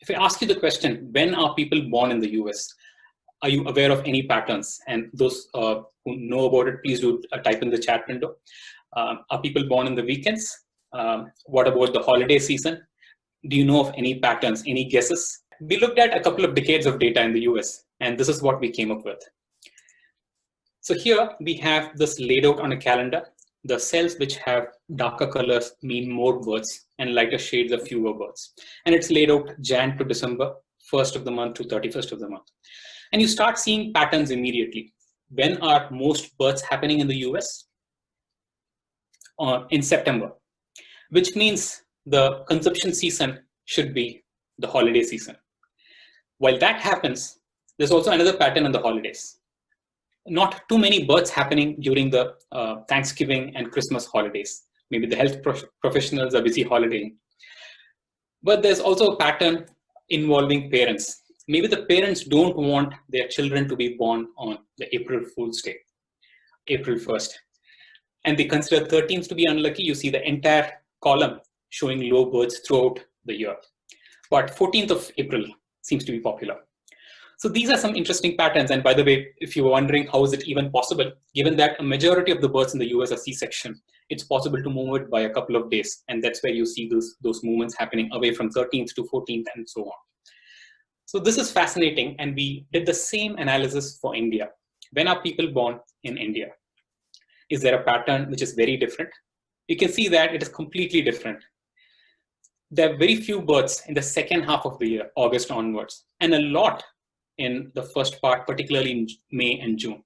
if I ask you the question, when are people born in the US? Are you aware of any patterns? And those who know about it, please do type in the chat window. Are people born in the weekends? What about the holiday season? Do you know of any patterns, any guesses? We looked at a couple of decades of data in the US, and this is what we came up with. So here we have this laid out on a calendar. The cells which have darker colors mean more births and lighter shades of fewer births. And it's laid out Jan to December, 1st of the month to 31st of the month. And you start seeing patterns immediately. When are most births happening in the US? In September, which means the conception season should be the holiday season. While that happens, there's also another pattern in the holidays. Not too many births happening during the Thanksgiving and Christmas holidays. Maybe the health professionals are busy holidaying. But there's also a pattern involving parents. Maybe the parents don't want their children to be born on the April Fool's Day, April 1st. And they consider 13th to be unlucky. You see the entire column showing low births throughout the year. But 14th of April seems to be popular. So these are some interesting patterns. And by the way, if you're wondering how is it even possible, given that a majority of the births in the US are C-section, it's possible to move it by a couple of days. And that's where you see those movements happening away from 13th to 14th and so on. So this is fascinating. And we did the same analysis for India. When are people born in India? Is there a pattern which is very different? You can see that it is completely different. There are very few births in the second half of the year, August onwards, and a lot in the first part, particularly in May and June.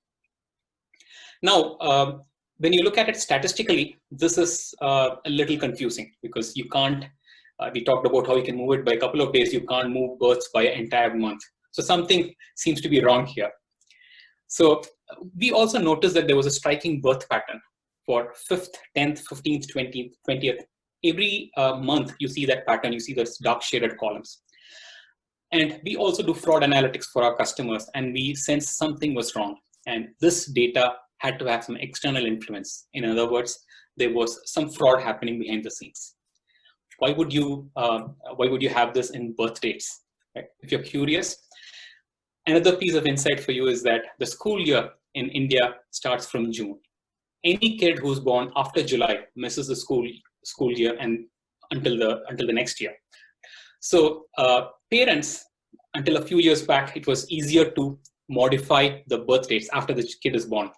Now, when you look at it statistically, this is a little confusing because you can't, we talked about how you can move it by a couple of days, you can't move births by an entire month. So something seems to be wrong here. So we also noticed that there was a striking birth pattern for 5th, 10th, 15th, 20th, 20th. Every month you see that pattern, you see those dark shaded columns. And we also do fraud analytics for our customers, and we sensed something was wrong. And this data had to have some external influence. In other words, there was some fraud happening behind the scenes. Why would you have this in birth dates? Right? If you're curious, another piece of insight for you is that the school year in India starts from June. Any kid who's born after July misses the school year and until the next year. So parents, until a few years back, it was easier to modify the birth dates after the kid is born.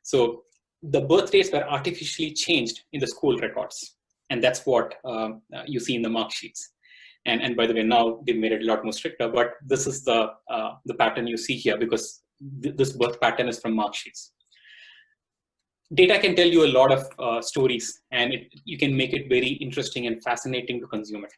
So the birth dates were artificially changed in the school records. And that's what you see in the mark sheets. And by the way, now they've made it a lot more stricter, but this is the pattern you see here because this birth pattern is from mark sheets. Data can tell you a lot of stories, and you can make it very interesting and fascinating to consume it.